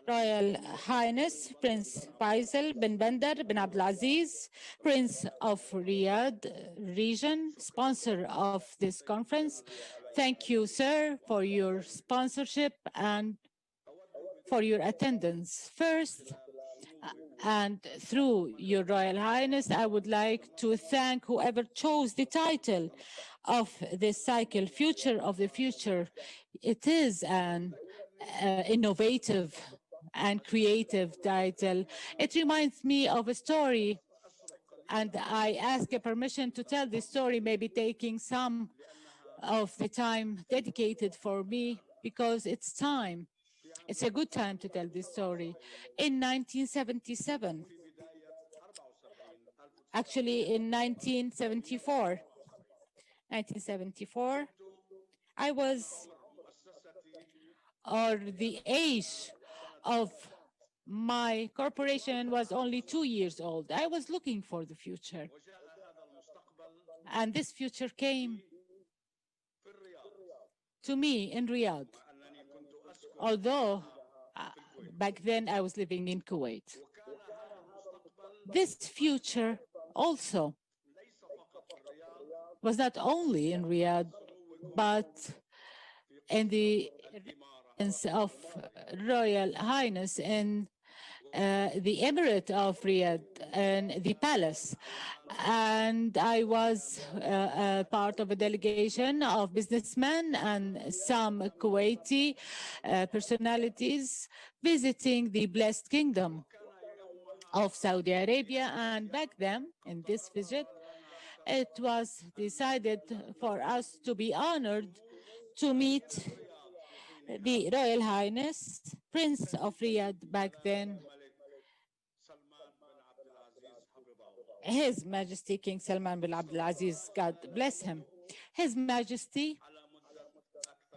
Royal Highness Prince Faisal bin Bandar bin Abdulaziz, Prince of Riyadh region, sponsor of this conference. Thank you, sir, for your sponsorship and for your attendance. First, and through your Royal Highness, I would like to thank whoever chose the title of this cycle, Future of the Future. It is an innovative and creative title. It reminds me of a story, and I ask a permission to tell this story, maybe taking some of the time dedicated for me, because it's time. It's a good time to tell this story. In 1977, actually in 1974, I was, or the age of my corporation was only 2 years old. I was looking for the future. And this future came to me in Riyadh, although back then I was living in Kuwait. This future also was not only in Riyadh, but in the residence of Royal Highness in the Emirate of Riyadh and the palace. And I was part of a delegation of businessmen and some Kuwaiti personalities visiting the blessed kingdom of Saudi Arabia. And back then, in this visit, it was decided for us to be honored to meet the Royal Highness, Prince of Riyadh back then, His Majesty King Salman bin Abdulaziz, God bless him. His Majesty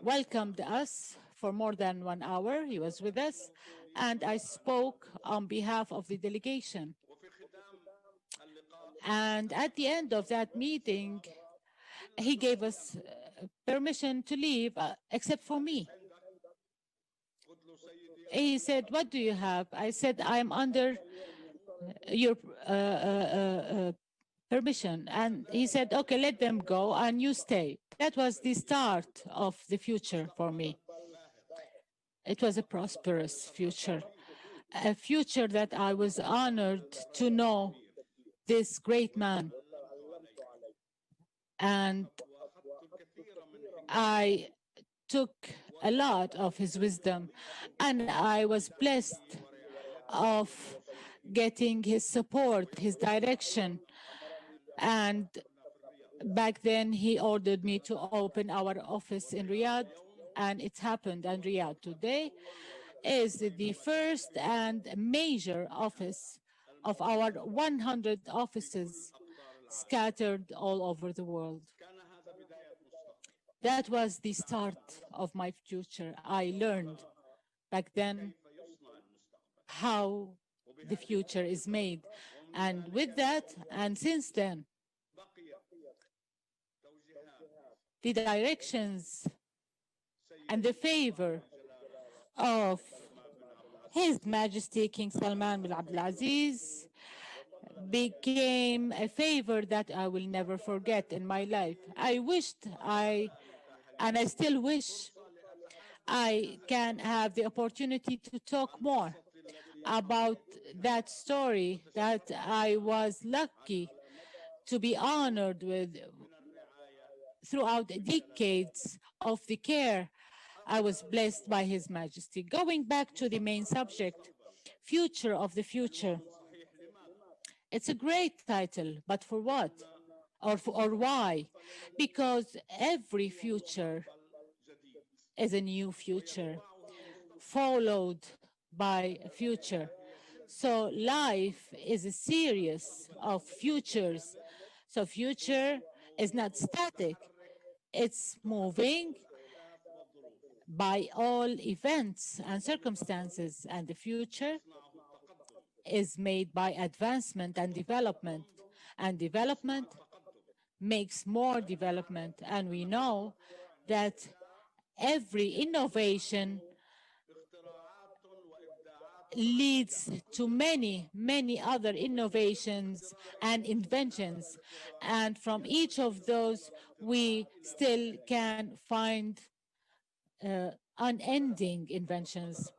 welcomed us for more than 1 hour. He was with us, and I spoke on behalf of the delegation. And at the end of that meeting, he gave us permission to leave, except for me. He said, "What do you have?" I said, "I'm under your permission." And he said, "Okay, let them go and you stay." That was the start of the future for me. It was a prosperous future, a future that I was honored to know this great man. And I took a lot of his wisdom, and I was blessed of getting his support, his direction. And back then, he ordered me to open our office in Riyadh, and it happened. And Riyadh today is the first and major office of our 100 offices scattered all over the world. That was the start of my future. I learned back then how the future is made. And with that, and since then, the directions and the favor of His Majesty King Salman bin Abdulaziz became a favor that I will never forget in my life. I wished and I still wish I can have the opportunity to talk more about that story that I was lucky to be honored with throughout decades of the care I was blessed by His Majesty. Going back to the main subject, future of the future. It's a great title, but for what? Or why? Because every future is a new future, followed by a future. So life is a series of futures. So future is not static. It's moving by all events and circumstances, and the future is made by advancement and development makes more development. And we know that every innovation leads to many, many other innovations and inventions. And from each of those, we still can find unending inventions.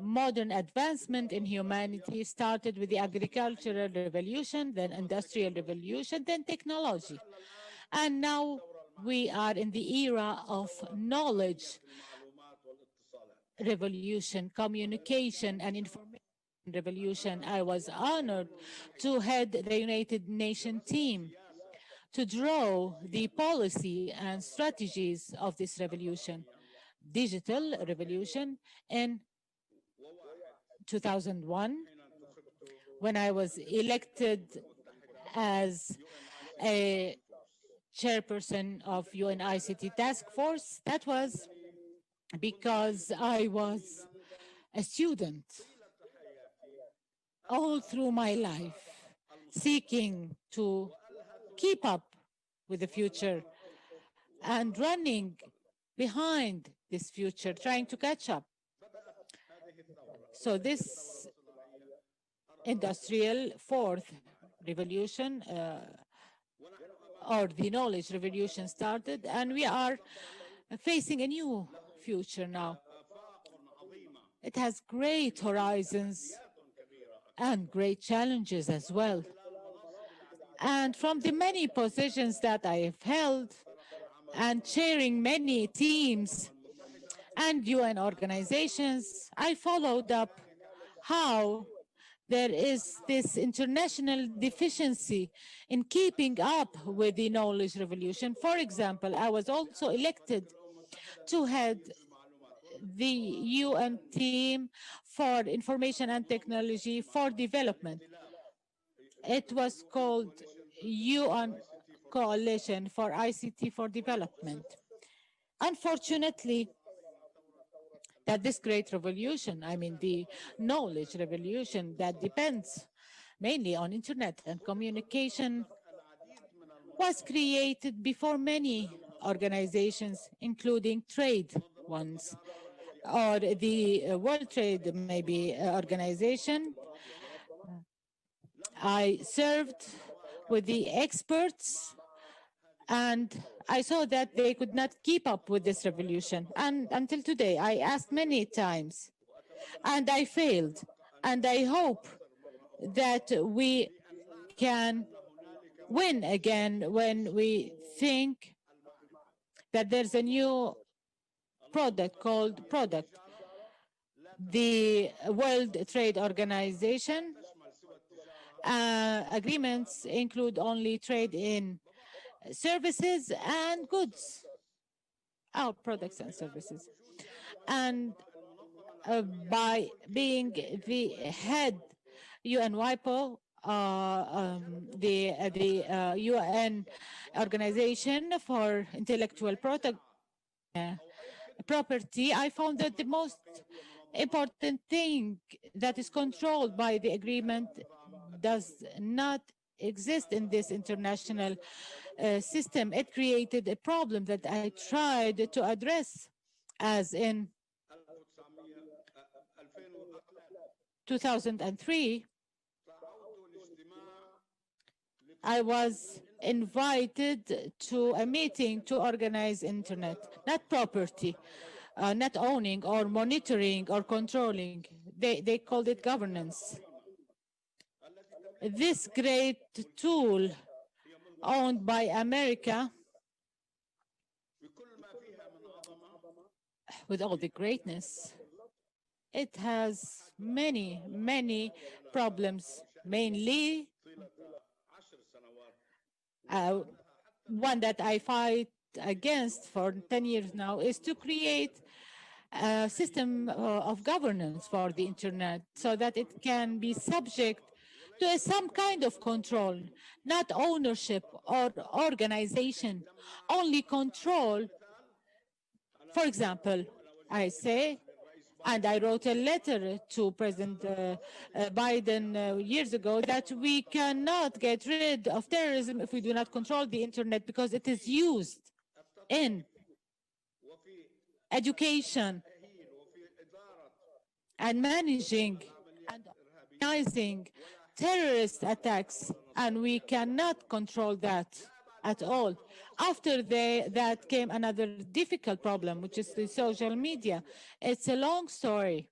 Modern advancement in humanity started with the agricultural revolution, then industrial revolution, then technology. And now we are in the era of knowledge revolution, communication and information revolution. I was honored to head the United Nations team to draw the policy and strategies of this revolution, digital revolution. In 2001, when I was elected as a chairperson of UNICT task force, that was because I was a student all through my life, seeking to keep up with the future and running behind this future, trying to catch up. So this industrial fourth revolution or the knowledge revolution started, and we are facing a new future now. It has great horizons and great challenges as well. And from the many positions that I have held and chairing many teams and UN organizations, I followed up how there is this international deficiency in keeping up with the knowledge revolution. For example, I was also elected to head the UN team for information and technology for development. It was called UN Coalition for ICT for Development. Unfortunately, that this great revolution, I mean the knowledge revolution that depends mainly on internet and communication, was created before many organizations, including trade ones, or the World Trade maybe organization. I served with the experts, and I saw that they could not keep up with this revolution. And until today, I asked many times, and I failed. And I hope that we can win again when we think that there's a new product called product. The World Trade Organization agreements include only trade in services and goods, our products and services. And by being the head UN WIPO, the UN Organization for Intellectual Property, I found that the most important thing that is controlled by the agreement does not exist in this international system. It created a problem that I tried to address, as in 2003, I was invited to a meeting to organize internet, not property, not owning or monitoring or controlling. They called it governance. This great tool owned by America, with all the greatness, it has many, many problems, mainly one that I fight against for 10 years now is to create a system of governance for the internet so that it can be subject to some kind of control, not ownership or organization, only control. For example, I say, and I wrote a letter to President Biden years ago, that we cannot get rid of terrorism if we do not control the internet, because it is used in education, and managing and organizing terrorist attacks, and we cannot control that at all. After that came another difficult problem, which is the social media. It's a long story.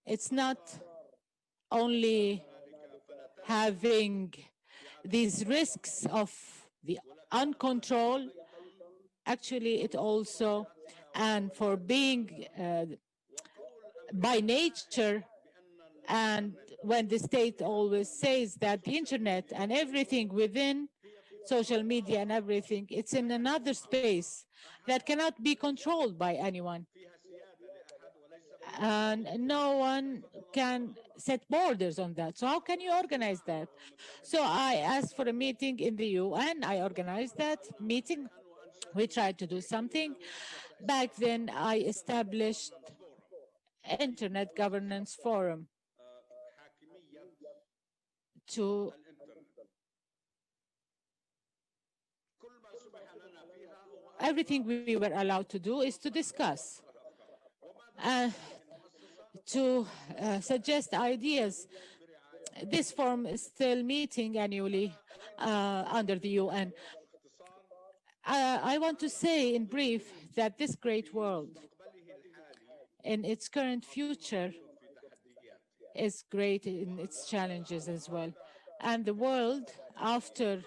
It's not only having these risks of the uncontrolled, actually it also, and for being by nature, and when the state always says that the internet and everything within social media and everything, it's in another space that cannot be controlled by anyone. And no one can set borders on that. So how can you organize that? So I asked for a meeting in the UN. I organized that meeting. We tried to do something. Back then, I established Internet Governance Forum to everything we were allowed to do is to discuss, to suggest ideas. This forum is still meeting annually under the UN. I want to say in brief that this great world in its current future is great in its challenges as well. And the world after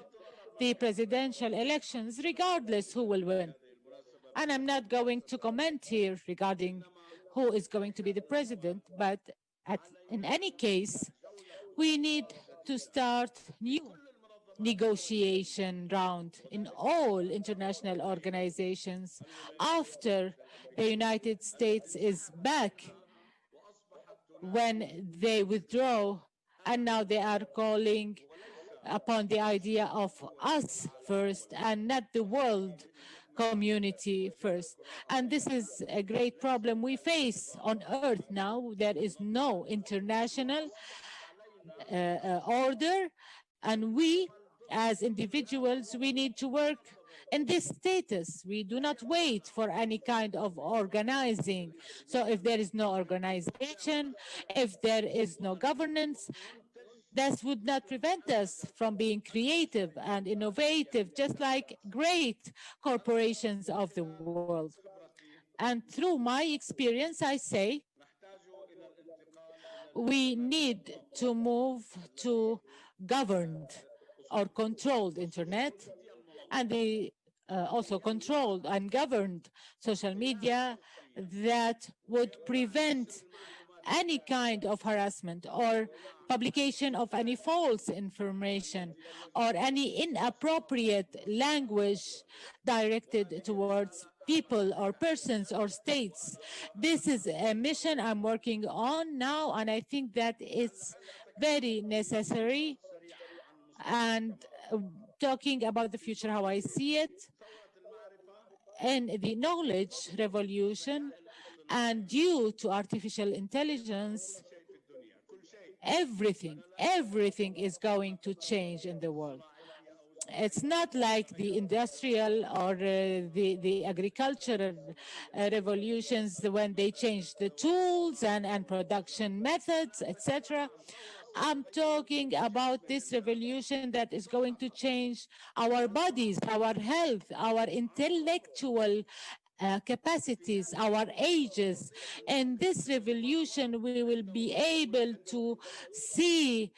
the presidential elections, regardless who will win. And I'm not going to comment here regarding who is going to be the president, but in any case, we need to start new negotiation round in all international organizations after the United States is back, when they withdraw, and now they are calling upon the idea of us first and not the world community first. And this is a great problem we face on Earth now. There is no international order, and we as individuals, we need to work in this status. We do not wait for any kind of organizing. So if there is no organization, if there is no governance, that would not prevent us from being creative and innovative, just like great corporations of the world. And through my experience, I say we need to move to governed or controlled internet, and the also controlled and governed social media that would prevent any kind of harassment or publication of any false information or any inappropriate language directed towards people or persons or states. This is a mission I'm working on now, and I think that it's very necessary. And talking about the future, how I see it, in the knowledge revolution, and due to artificial intelligence, everything is going to change in the world. It's not like the industrial or the agricultural revolutions when they changed the tools and production methods, etc. I'm talking about this revolution that is going to change our bodies, our health, our intellectual capacities, our ages. In this revolution, we will be able to see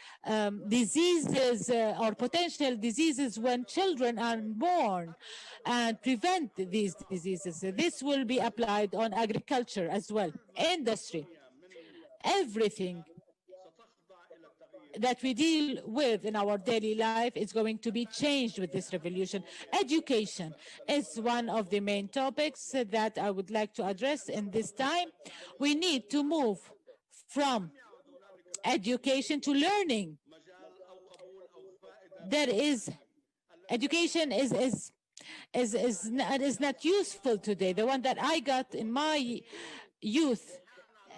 diseases or potential diseases when children are born and prevent these diseases. This will be applied on agriculture as well, industry, everything that we deal with in our daily life is going to be changed with this revolution. Education is one of the main topics that I would like to address in this time. We need to move from education to learning. There is education is not useful today. The one that I got in my youth,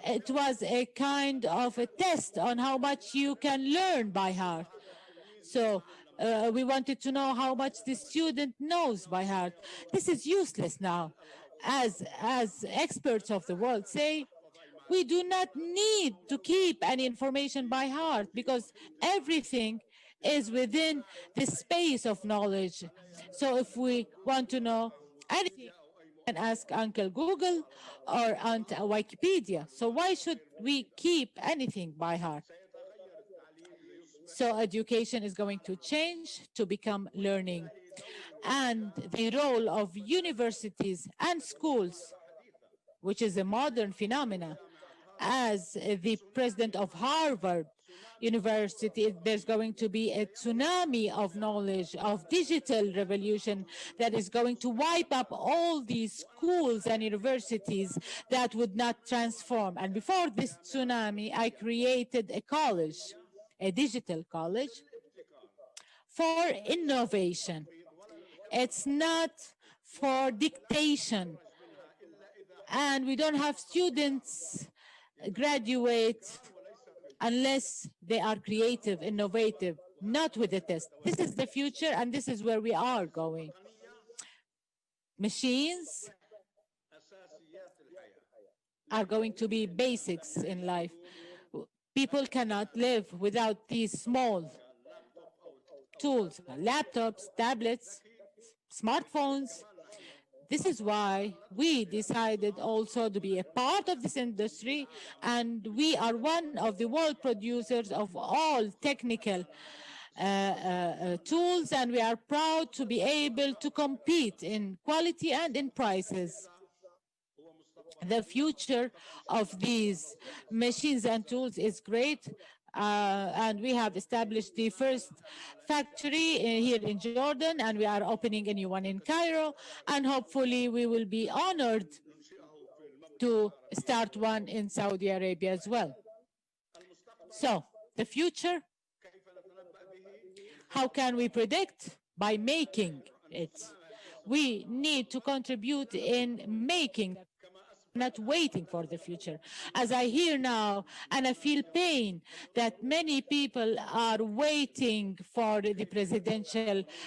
it was a kind of a test on how much you can learn by heart. So we wanted to know how much the student knows by heart. This is useless now. As experts of the world say, We do not need to keep any information by heart because everything is within the space of knowledge. So if we want to know anything, we can ask Uncle Google or Aunt Wikipedia. So why should we keep anything by heart? So education is going to change to become learning. And the role of universities and schools, which is a modern phenomenon, as the president of Harvard University, there's going to be a tsunami of knowledge, of digital revolution that is going to wipe up all these schools and universities that would not transform. And before this tsunami, I created a college, a digital college for innovation. It's not for dictation. And we don't have students graduate unless they are creative, innovative, not with a test. This is the future, and this is where we are going. Machines are going to be basics in life. People cannot live without these small tools, laptops, tablets, smartphones. This is why we decided also to be a part of this industry, and we are one of the world producers of all technical tools, and we are proud to be able to compete in quality and in prices. The future of these machines and tools is great. And we have established the first factory here in Jordan, and we are opening a new one in Cairo, and hopefully we will be honored to start one in Saudi Arabia as well. So the future, how can we predict? By making it. We need to contribute in making, not waiting for the future. As I hear now, and I feel pain that many people are waiting for the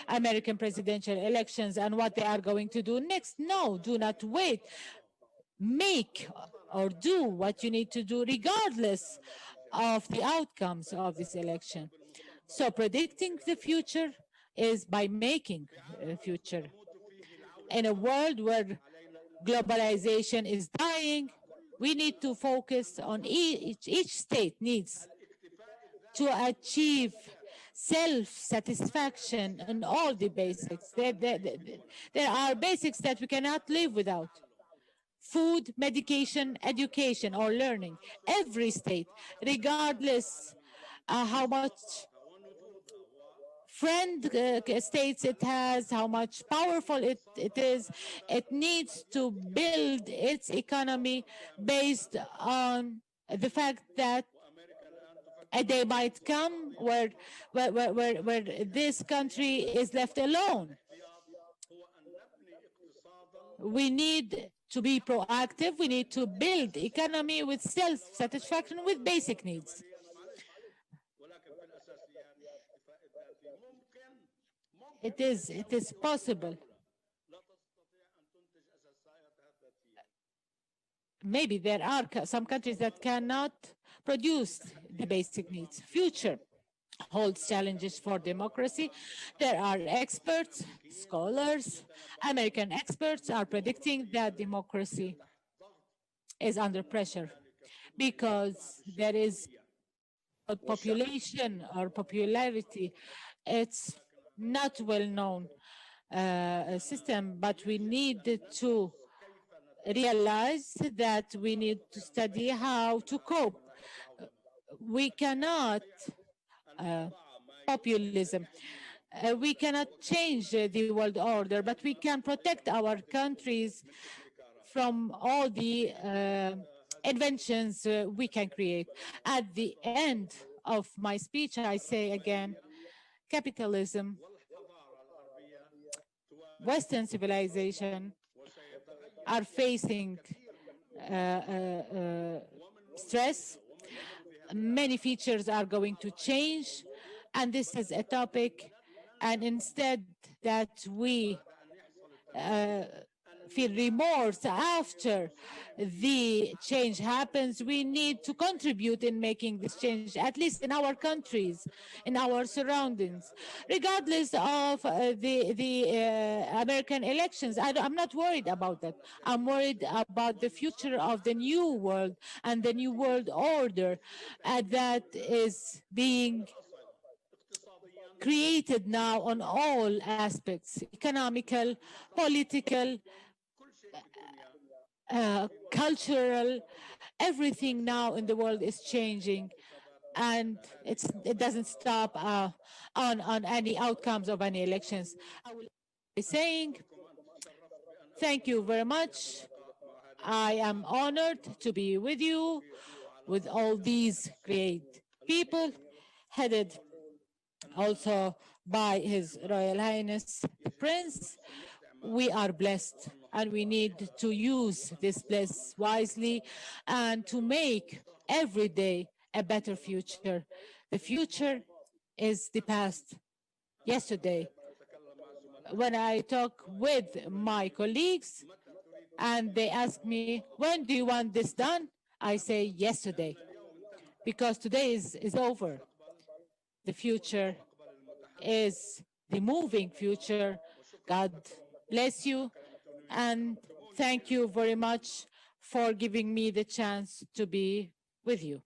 American presidential elections and what they are going to do next. No, do not wait. Make or do what you need to do regardless of the outcomes of this election. So predicting the future is by making a future. In a world where globalization is dying, we need to focus on each state needs to achieve self-satisfaction in all the basics. There are basics that we cannot live without. Food, medication, education, or learning. Every state, regardless how much friend states it has, how much powerful it is, it needs to build its economy based on the fact that a day might come where this country is left alone. We need to be proactive. We need to build economy with self-satisfaction, with basic needs. It is possible. Maybe there are some countries that cannot produce the basic needs. Future holds challenges for democracy. There are experts, scholars, American experts are predicting that democracy is under pressure because there is a population or popularity. It's not well-known system, but we need to realize that we need to study how to cope. We cannot populism. We cannot change the world order, but we can protect our countries from all the inventions we can create. At the end of my speech, I say again, capitalism, Western civilization are facing stress. Many features are going to change, and this is a topic. And instead that we feel remorse after the change happens. We need to contribute in making this change, at least in our countries, in our surroundings, regardless of the American elections. I'm not worried about that. I'm worried about the future of the new world and the new world order that is being created now on all aspects: economical, political, cultural. Everything now in the world is changing, and it doesn't stop on any outcomes of any elections. I will be saying thank you very much. I am honored to be with you, with all these great people, headed also by His Royal Highness the Prince. We are blessed, and we need to use this bliss wisely and to make every day a better future. The future is the past, yesterday. When I talk with my colleagues and they ask me, when do you want this done? I say yesterday, because today is over. The future is the moving future. God bless you, and thank you very much for giving me the chance to be with you.